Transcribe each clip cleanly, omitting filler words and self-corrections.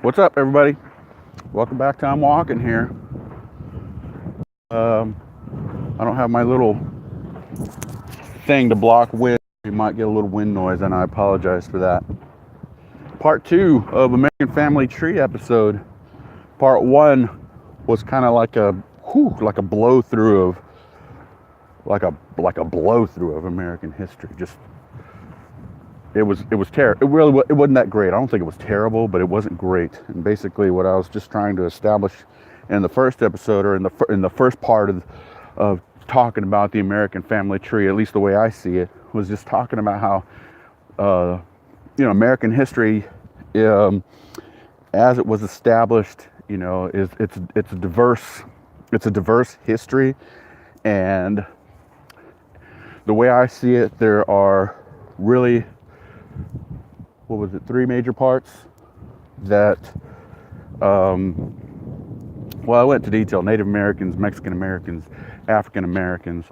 What's up, everybody? Welcome back to I'm Walking here. I don't have my little thing to block wind. You might get a little wind noise, and I apologize for that. Part two of American Family Tree episode. Part one was kind of like a blow through of like a blow through of American history. Just it was terrible. It wasn't that great. I don't think it was terrible, but it wasn't great. And basically, what I was just trying to establish in the first episode, or in the first part of talking about the American family tree, at least the way I see it, was just talking about how American history, as it was established, is it's a diverse history, and the way I see it, there are really, three major parts that, I went into detail: Native Americans, Mexican Americans, African Americans.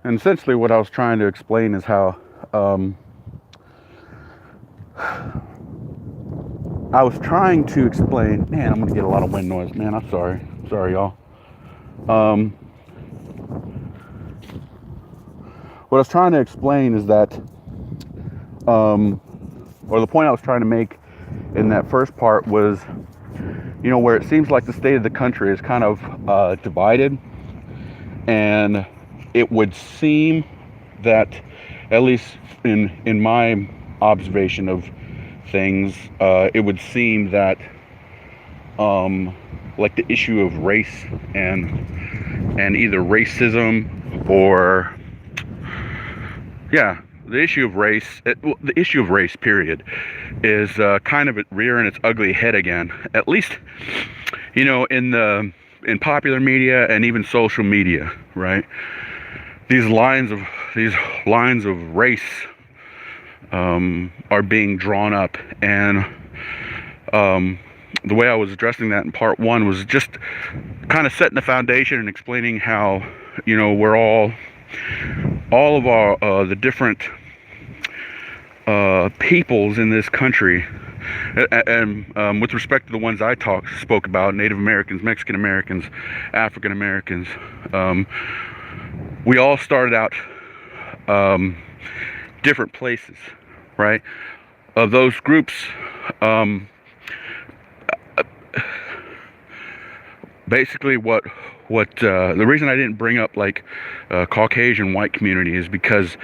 And essentially what I was trying to explain is how I was trying to explain, man, I'm gonna get a lot of wind noise, man, I'm sorry y'all. What I was trying to explain is that, or the point I was trying to make in that first part was, where it seems like the state of the country is kind of divided, and it would seem that, at least in my observation of things, it would seem that like the issue of race and either racism or the issue of race period is kind of rearing its ugly head again, at least in popular media and even social media, right? These lines of race are being drawn up, and the way I was addressing that in part one was just kind of setting the foundation and explaining how we're all of our the different peoples in this country, and with respect to the ones I spoke about, Native Americans, Mexican Americans, African Americans, we all started out different places, right? Of those groups, basically the reason I didn't bring up like Caucasian white community is because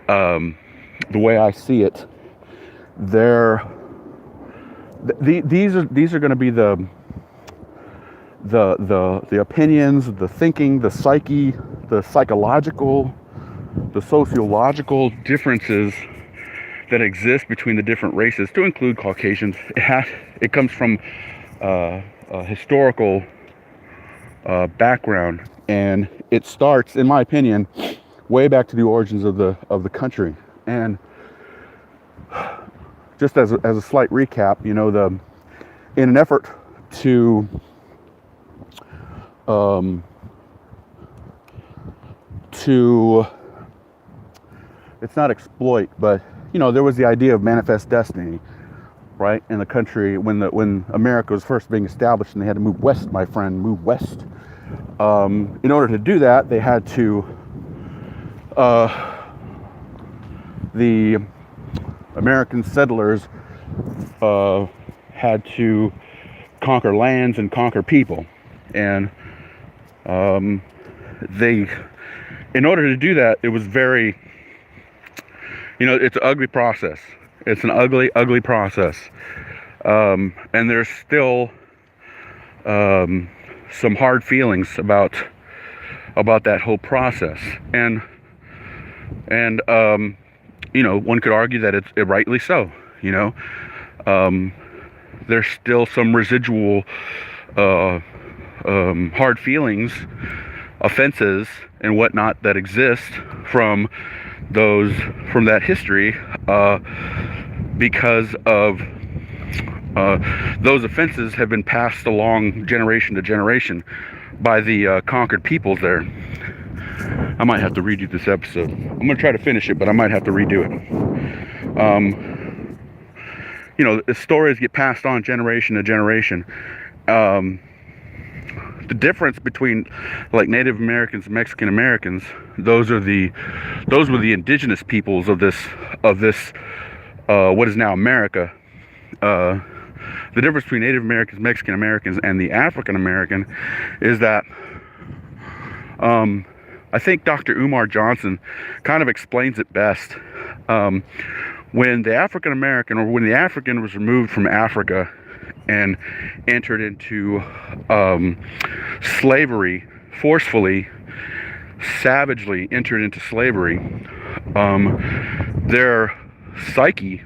the way I see it, these are going to be the opinions, the thinking, the psyche, the psychological, the sociological differences that exist between the different races, to include Caucasians. It comes from a historical background, and it starts, in my opinion, way back to the origins of the country. And just as a slight recap, in an effort to it's not exploit, but there was the idea of manifest destiny, right, in the country when America was first being established, and they had to move west, my friend, move west. In order to do that, they had to the American settlers had to conquer lands and conquer people, and in order to do that, it was very, it's an ugly process. It's an ugly process, and there's still some hard feelings about that whole process, and one could argue that it's rightly so. There's still some residual hard feelings, offenses, and whatnot that exist from that history, because of those offenses have been passed along generation to generation by the conquered peoples there. I might have to redo this episode. I'm going to try to finish it, but I might have to redo it. the stories get passed on generation to generation. Um, the difference between like Native Americans and Mexican Americans, those were the indigenous peoples of this what is now America. The difference between Native Americans, Mexican Americans, and the African American is that I think Dr. Umar Johnson kind of explains it best. When the African American, or when the African was removed from Africa and entered into slavery, forcefully, savagely entered into slavery, their psyche,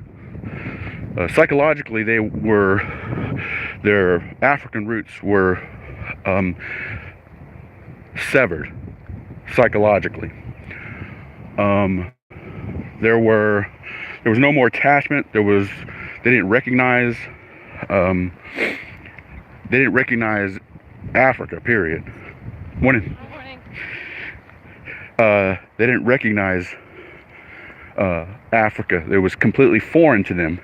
psychologically, their African roots were severed psychologically. There was no more attachment. They didn't recognize Africa, period. Morning. They didn't recognize Africa. It was completely foreign to them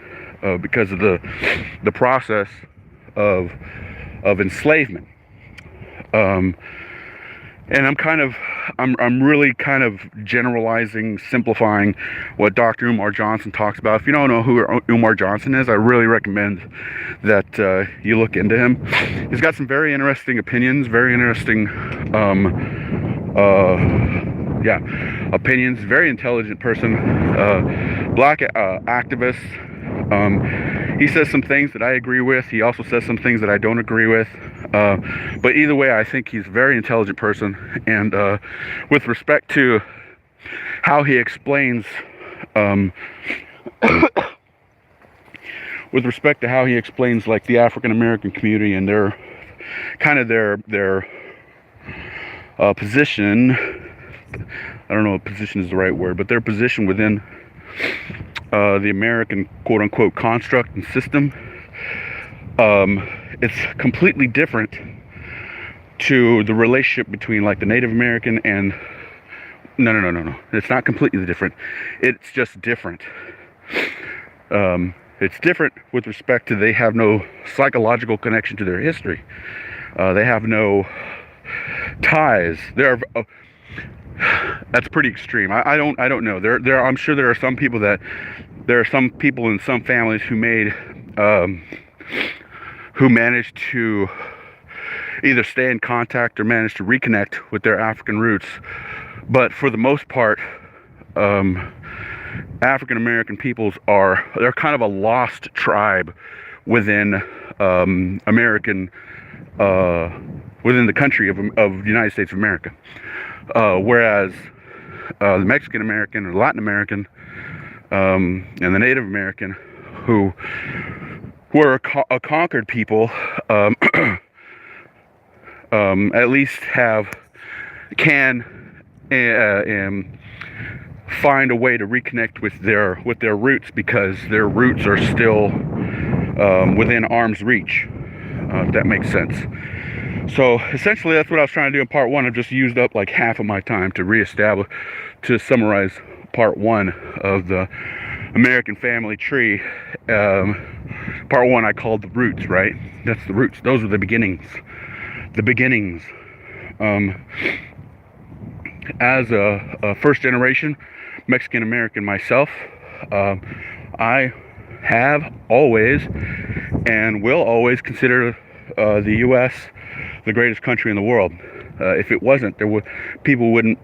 because of the process of enslavement. And I'm really kind of generalizing, simplifying what Dr. Umar Johnson talks about. If you don't know who Umar Johnson is, I really recommend that you look into him. He's got some very interesting opinions, very interesting, opinions. Very intelligent person, black activist. He says some things that I agree with. He also says some things that I don't agree with. But either way, I think he's a very intelligent person. And with respect to how he explains, like the African American community and their position. I don't know if position is the right word, but their position within the American quote-unquote construct and system, it's completely different to the relationship between like the Native American and no, it's not completely different, it's just different. It's different with respect to they have no psychological connection to their history. They have no ties. That's pretty extreme. I don't know. I'm sure there are some people in some families who managed to either stay in contact or managed to reconnect with their African roots. But for the most part, African American peoples they're kind of a lost tribe within within the country of the United States of America. Whereas the Mexican American or Latin American and the Native American, who were a conquered people, at least can find a way to reconnect with their roots, because their roots are still within arm's reach, if that makes sense. So essentially that's what I was trying to do in part one. I've just used up like half of my time to summarize part one of the American family tree. Part one I called the roots, right? That's the roots. Those are the beginnings. As a first generation Mexican American myself, I have always and will always consider the U.S. the greatest country in the world. If it wasn't, people wouldn't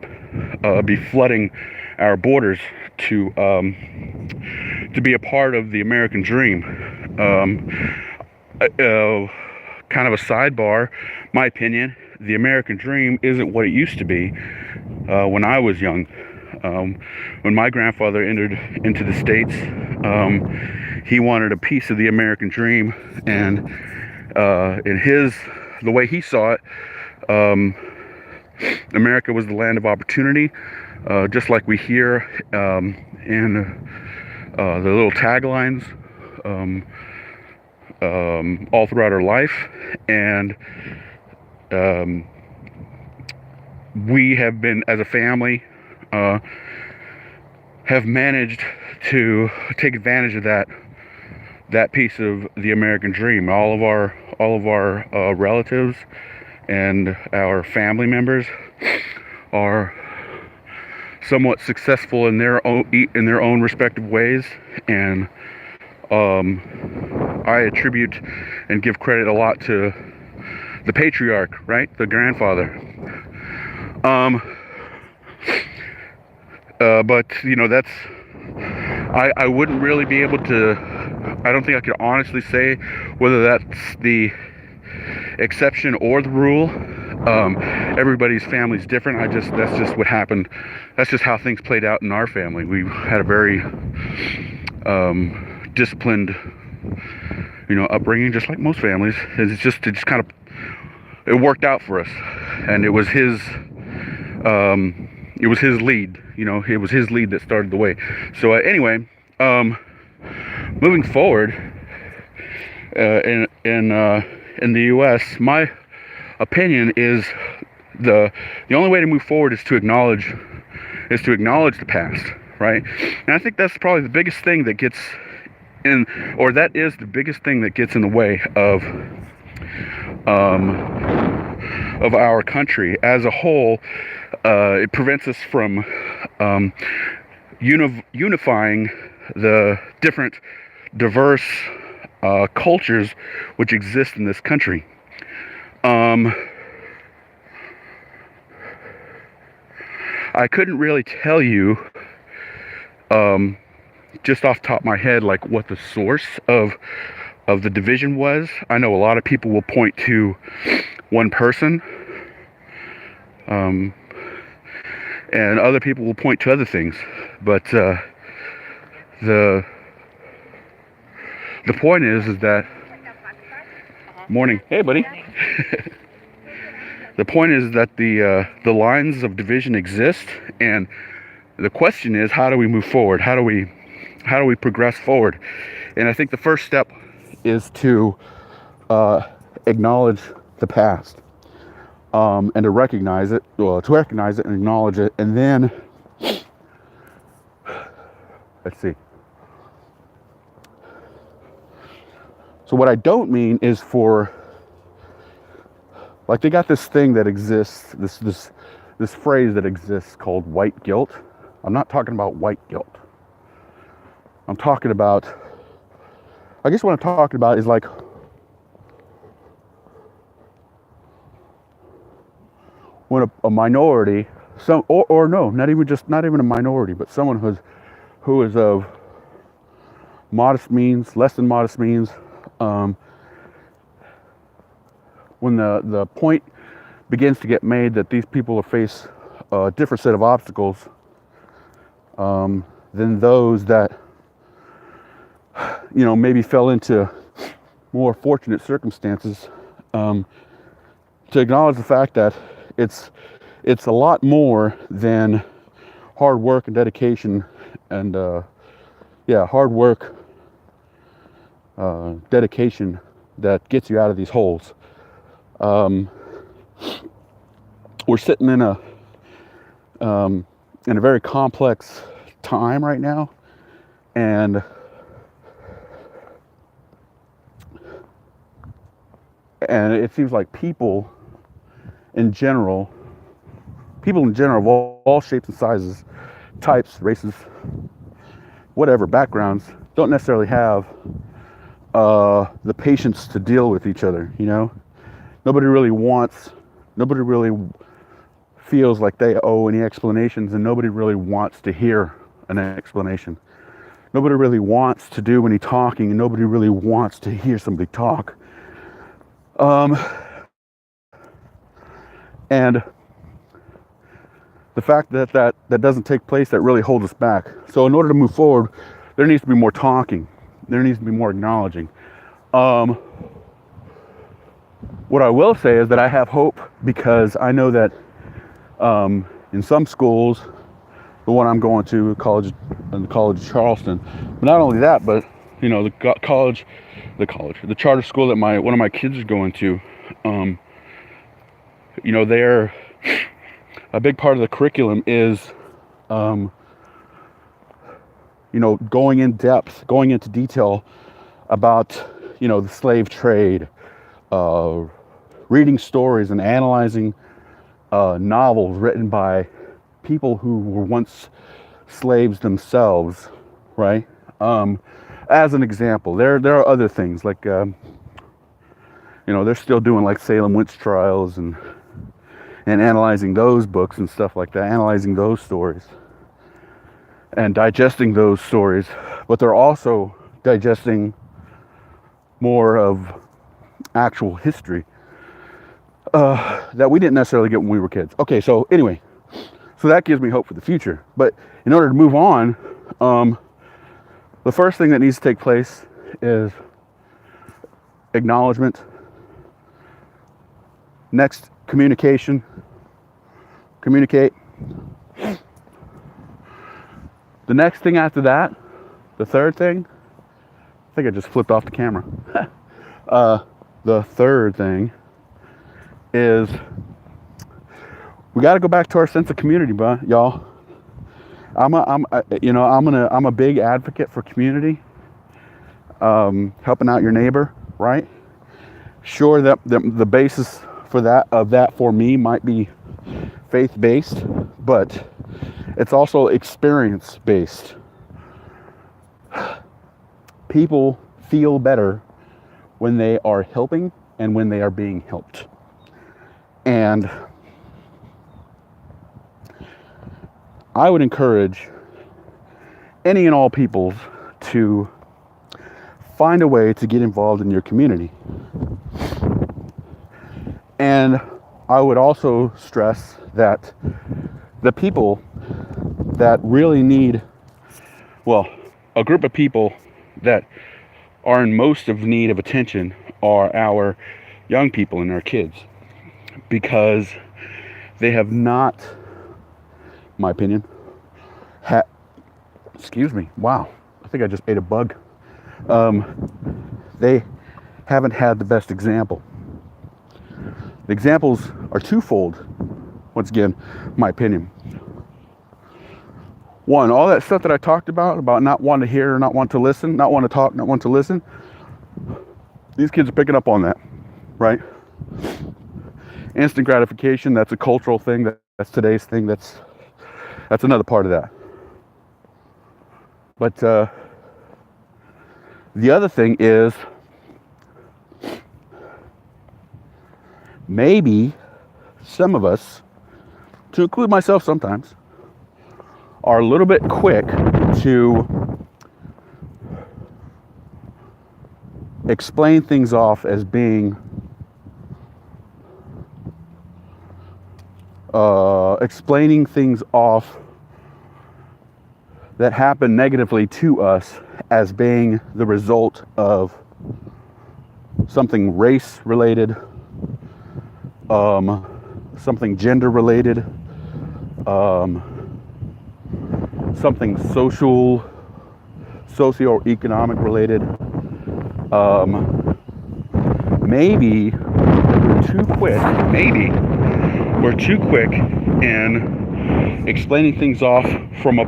be flooding our borders to be a part of the American dream. Kind of a sidebar, my opinion, the American dream isn't what it used to be when I was young. When my grandfather entered into the States, he wanted a piece of the American dream, and the way he saw it, America was the land of opportunity, just like we hear in the little taglines all throughout our life. And we have been, as a family, have managed to take advantage of that that piece of the American dream. All of our relatives and our family members are somewhat successful in their own respective ways, and I attribute and give credit a lot to the patriarch, right, the grandfather. But that's, I wouldn't really be able to. I don't think I could honestly say whether that's the exception or the rule. Everybody's family's different. That's just what happened. That's just how things played out in our family. We had a very disciplined, upbringing, just like most families. It just kind of, it worked out for us, and it was his lead. It was his lead that started the way. So anyway, moving forward, in the U.S., my opinion is the only way to move forward is to acknowledge the past, right? And I think that's probably the biggest thing that gets in, or that is the biggest thing that gets in the way of our country as a whole. It prevents us from unifying the different diverse cultures which exist in this country. I couldn't really tell you just off the top of my head like what the source of the division was. I know a lot of people will point to one person, and other people will point to other things, but the point is that morning. Hey, buddy. The point is that the lines of division exist, and the question is, how do we move forward? How do we progress forward? And I think the first step is to acknowledge the past, and to recognize it. Well, to recognize it and acknowledge it, and then let's see. So what I don't mean is for, like, they got this thing that exists, this phrase that exists called white guilt. I'm not talking about white guilt. I'm talking about, I guess what I'm talking about is like when a minority, or no, not even a minority, but someone who is of modest means, less than modest means, when the point begins to get made that these people face a different set of obstacles than those that maybe fell into more fortunate circumstances, to acknowledge the fact that it's a lot more than hard work and dedication, and hard work, dedication that gets you out of these holes. We're sitting in a very complex time right now, and it seems like people in general of all shapes and sizes, types, races, whatever backgrounds, don't necessarily have the patience to deal with each other. Nobody really feels like they owe any explanations, and nobody really wants to hear an explanation. Nobody really wants to do any talking, and nobody really wants to hear somebody talk. And the fact that doesn't take place, that really holds us back. So in order to move forward, there needs to be more talking. There needs to be more acknowledging. What I will say is that I have hope, because I know that in some schools, the one I'm going to, the College of Charleston, but not only that, but the charter school that one of my kids is going to, they're a big part of the curriculum is going in depth, going into detail about, the slave trade, uh, reading stories and analyzing novels written by people who were once slaves themselves, right? As an example, there are other things like, they're still doing like Salem witch trials and analyzing those books and stuff like that, analyzing those stories and digesting those stories. But they're also digesting more of actual history that we didn't necessarily get when we were kids. Okay, so anyway, so that gives me hope for the future. But in order to move on, the first thing that needs to take place is acknowledgement. Next, communication. Communicate. The next thing after that, the third thing, I think I just flipped off the camera. The third thing is we got to go back to our sense of community, y'all. I'm a big advocate for community, helping out your neighbor, right? Sure, that the basis for that for me might be faith-based, but it's also experience-based. People feel better when they are helping and when they are being helped. And I would encourage any and all peoples to find a way to get involved in your community. And I would also stress that the people that really need, a group of people that are in most of need of attention are our young people and our kids, because they have not, in my opinion, excuse me, wow, I think I just ate a bug. They haven't had the best example. The examples are twofold, once again, my opinion. One, all that stuff that I talked about not wanting to hear, not wanting to listen, not wanting to talk, not wanting to listen, these kids are picking up on that, right? Instant gratification, that's a cultural thing, that's today's thing, that's another part of that. But the other thing is, maybe some of us, to include myself sometimes, are a little bit quick to explain things off as being explaining things off that happen negatively to us as being the result of something race related, something gender related, something socioeconomic related. Maybe we're too quick in explaining things off from a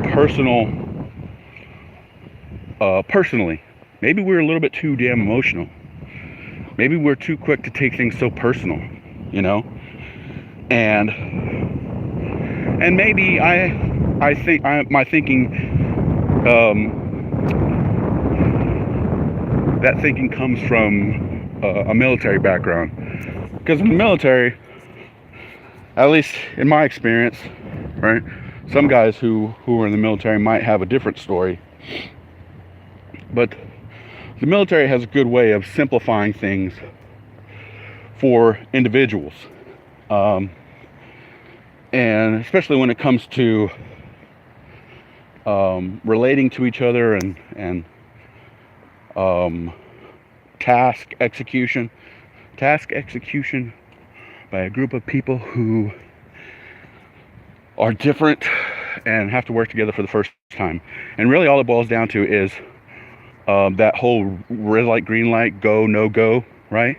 personally. Maybe we're a little bit too damn emotional. Maybe we're too quick to take things so personal, and maybe my thinking, that thinking comes from a military background, because in the military, at least in my experience, right, some guys who are in the military might have a different story, but the military has a good way of simplifying things for individuals, and especially when it comes to relating to each other and task execution by a group of people who are different and have to work together for the first time. And really all it boils down to is that whole red light, green light, go, no go, right?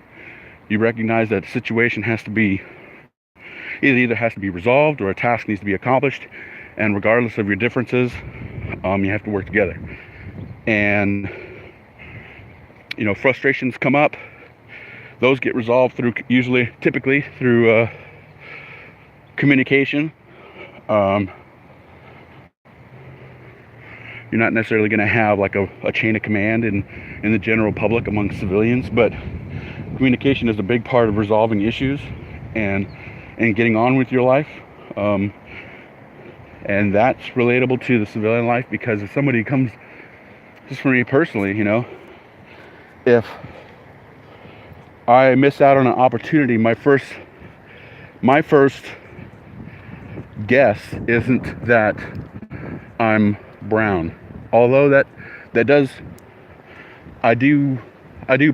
You recognize that the situation has to be, either has to be resolved or a task needs to be accomplished, and regardless of your differences, you have to work together. And frustrations come up. Those get resolved typically through communication. You're not necessarily going to have like a chain of command in the general public among civilians, but communication is a big part of resolving issues and getting on with your life. And that's relatable to the civilian life, because if somebody comes, just for me personally, if I miss out on an opportunity, my first guess isn't that I'm brown. Although that does, I do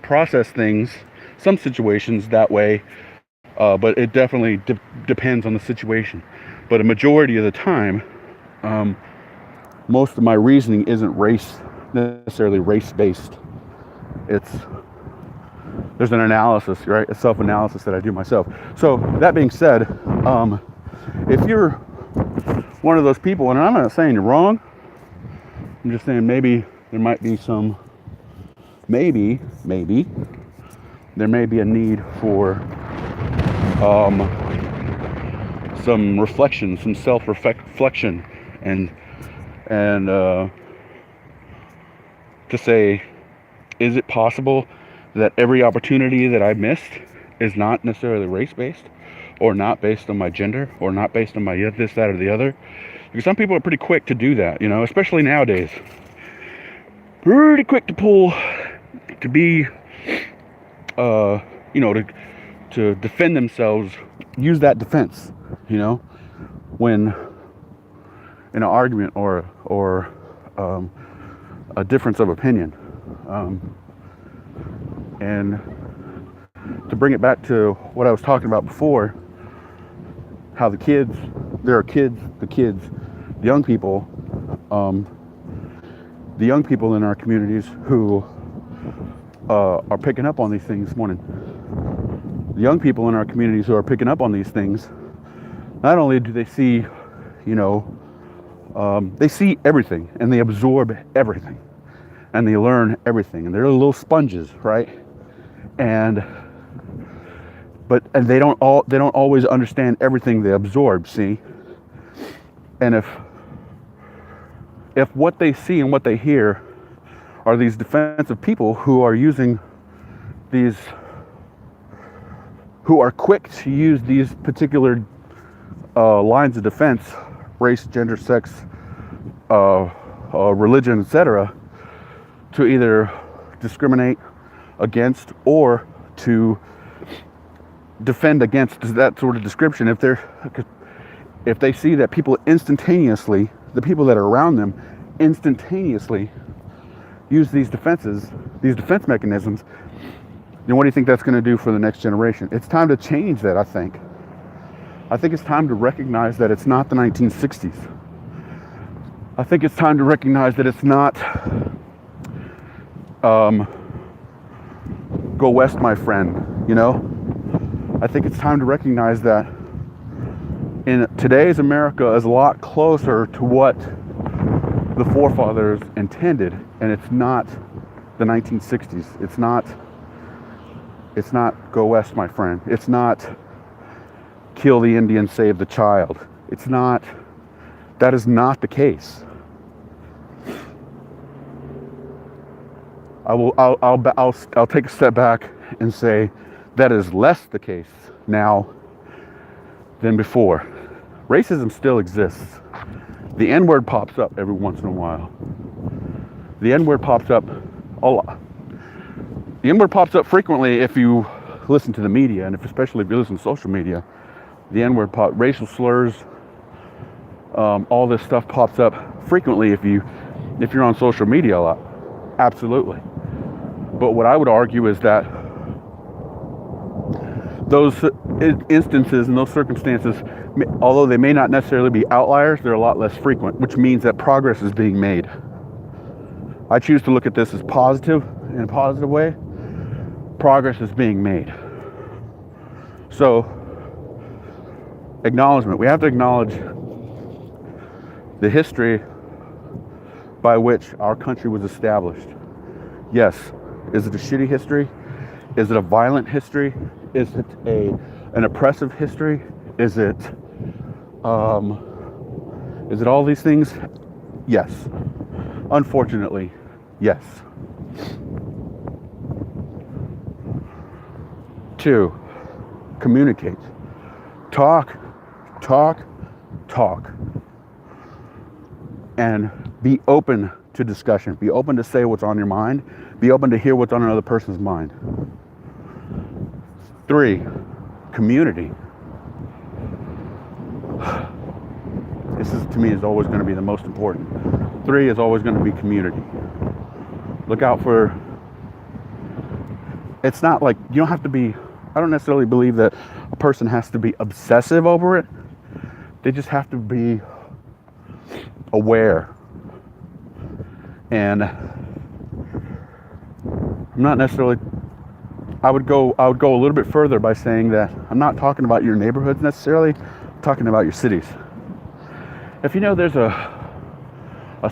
process things, some situations that way, but it definitely depends on the situation. But a majority of the time, most of my reasoning isn't necessarily race-based. There's an analysis, right? A self-analysis that I do myself. So that being said, if you're one of those people, and I'm not saying you're wrong, I'm just saying maybe there might be maybe there may be a need for some reflection, some self-reflection, and to say, is it possible that every opportunity that I missed is not necessarily race-based, or not based on my gender, or not based on my this, that, or the other? Because some people are pretty quick to do that, especially nowadays. Pretty quick to be, to defend themselves, use that defense, when in an argument or a difference of opinion. And to bring it back to what I was talking about before, how the young people in our communities who are picking up on these things this morning. The young people in our communities who are picking up on these things, not only do they see, they see everything, and they absorb everything, and they learn everything, and they're little sponges, right? And they don't always understand everything they absorb, see? And if what they see and what they hear are these defensive people who are who are quick to use these particular lines of defense, race, gender, sex, religion, etc., to either discriminate against or to defend against that sort of description, if they see that people instantaneously, the people that are around them instantaneously use these defense mechanisms, then what do you think that's going to do for the next generation? It's time to change that, I think. I think it's time to recognize that it's not the 1960s. I think it's time to recognize that it's not go west, my friend, I think it's time to recognize that in today's America is a lot closer to what the forefathers intended, and it's not the 1960s. It's not go west, my friend. It's not kill the Indian, save the child. That is not the case. I'll take a step back and say that is less the case now than before. Racism still exists. The N-word pops up every once in a while. The N-word pops up a lot. The N-word pops up frequently if you listen to the media, and especially if you listen to social media. The N-word racial slurs, all this stuff pops up frequently if you're on social media a lot. Absolutely. But what I would argue is that those instances and those circumstances, although they may not necessarily be outliers, they're a lot less frequent, which means that progress is being made. I choose to look at this as positive, in a positive way. Progress is being made. So, acknowledgement. We have to acknowledge the history by which our country was established. Yes, Is it a shitty history? Is it a violent history? Is it an oppressive history? Is it all these things? Yes. Unfortunately, yes. 2, communicate. Talk. And be open to discussion. Be open to say what's on your mind. Be open to hear what's on another person's mind. 3, community. This is, to me, is always going to be the most important. 3 is always going to be community. Look out for, it's not like, you don't have to be, I don't necessarily believe that a person has to be obsessive over it. They just have to be aware. And I'm not necessarily, I would go a little bit further by saying that I'm not talking about your neighborhoods necessarily, I'm talking about your cities. If you know there's a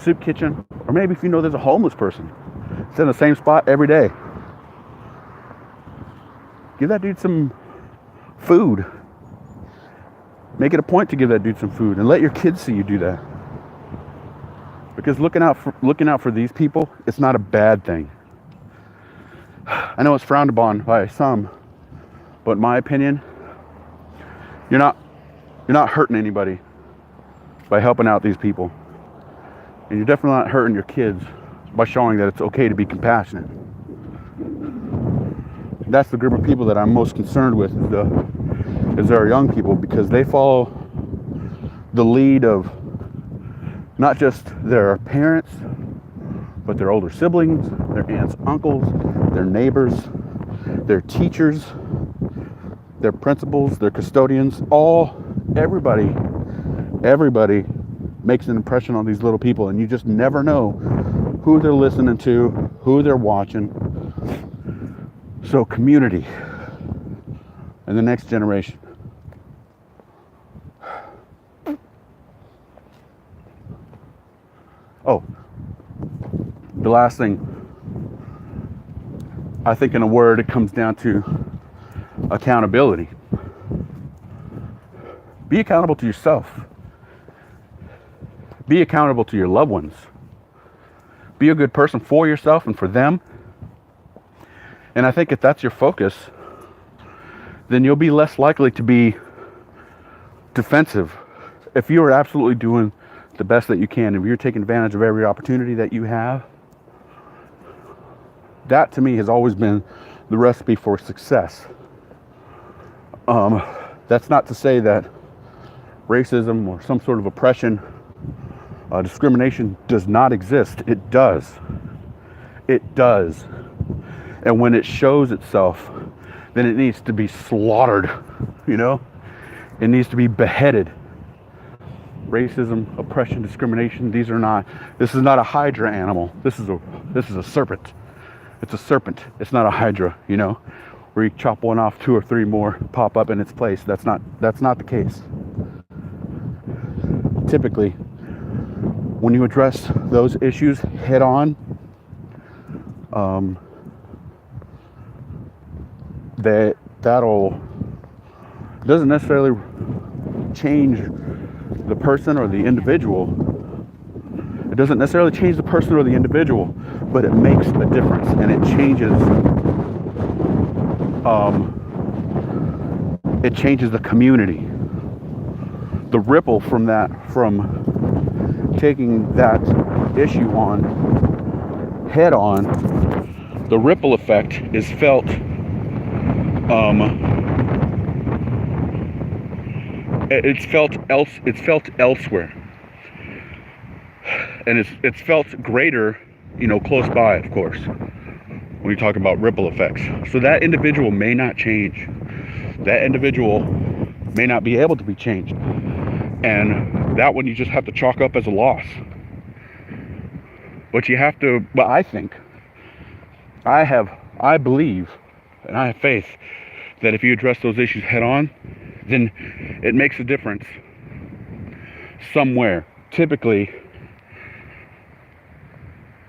soup kitchen, or maybe if you know there's a homeless person, it's in the same spot every day, give that dude some food. Make it a point to give that dude some food, and let your kids see you do that. Because looking out for these people, it's not a bad thing. I know it's frowned upon by some, but in my opinion, you're not hurting anybody by helping out these people. And you're definitely not hurting your kids by showing that it's okay to be compassionate. That's the group of people that I'm most concerned with, is our young people, because they follow the lead of not just their parents, but their older siblings, their aunts, uncles, their neighbors, their teachers, their principals, their custodians, everybody makes an impression on these little people, and you just never know who they're listening to, who they're watching. So community and the next generation. Oh, the last thing, I think in a word, it comes down to accountability. Be accountable to yourself. Be accountable to your loved ones. Be a good person for yourself and for them. And I think if that's your focus, then you'll be less likely to be defensive. If you are absolutely doing the best that you can, if you're taking advantage of every opportunity that you have, that to me has always been the recipe for success. That's not to say that racism or some sort of oppression, discrimination does not exist. It does. It does. And when it shows itself, then it needs to be slaughtered, It needs to be beheaded. Racism, oppression, discrimination, this is not a hydra animal. This is a serpent. It's a serpent. It's not a hydra, where you chop one off, 2 or 3 more pop up in its place. That's not the case. Typically, when you address those issues head on, that'll doesn't necessarily change the person or the individual. It doesn't necessarily change the person or the individual, but it makes a difference, and it changes the community. The ripple from taking that issue on head on, the ripple effect is felt it's felt elsewhere, and it's felt greater, close by, of course, when you talk about ripple effects. So that individual may not change. That individual may not be able to be changed, and that one you just have to chalk up as a loss. But I believe, and I have faith that if you address those issues head on, then it makes a difference somewhere, typically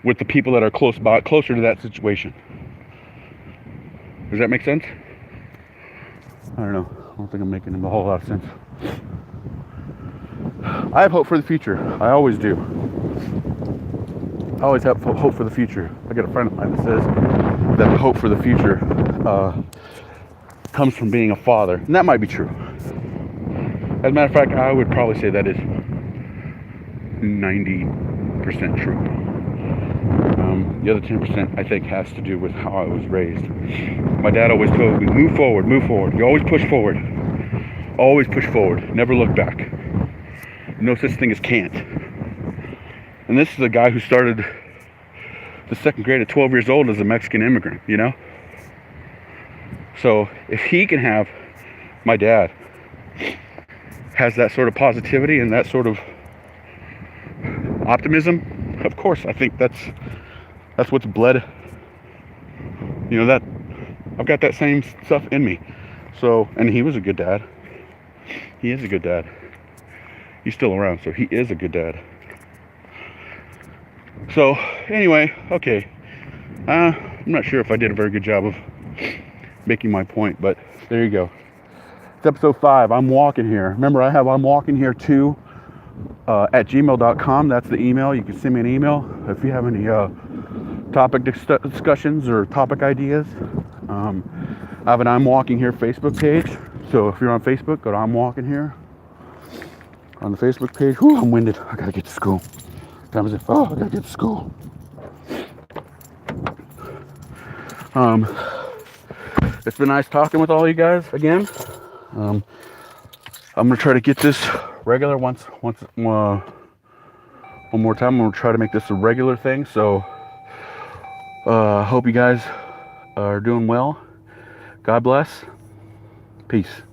with the people that are closer to that situation. Does that make sense? I don't know. I don't think I'm making a whole lot of sense. I have hope for the future. I always do. I always have hope for the future. I got a friend of mine that says that the hope for the future comes from being a father. And that might be true. As a matter of fact, I would probably say that is 90% true. The other 10% I think has to do with how I was raised. My dad always told me, move forward, move forward. You always push forward. Always push forward. Never look back. No such thing as can't. And this is a guy who started the second grade at 12 years old as a Mexican immigrant, you know? So if he can have, my dad has that sort of positivity and that sort of optimism, of course, I think that's what's bled, you know, that I've got that same stuff in me. So, and he was a good dad. He is a good dad. He's still around, so he is a good dad. So, anyway, okay. I'm not sure if I did a very good job of making my point, but there you go. It's episode 5. I'm walking here. Remember, I have I'm walking here too at gmail.com. That's the email. You can send me an email if you have any topic discussions or topic ideas. I have an I'm Walking Here Facebook page. So if you're on Facebook, go to I'm Walking Here on the Facebook page. Whew, I'm winded. I gotta get to school. Time is it? Oh, I gotta get to school. It's been nice talking with all you guys again. I'm gonna try to get this regular one more time. I'm gonna try to make this a regular thing. So hope you guys are doing well. God bless. Peace.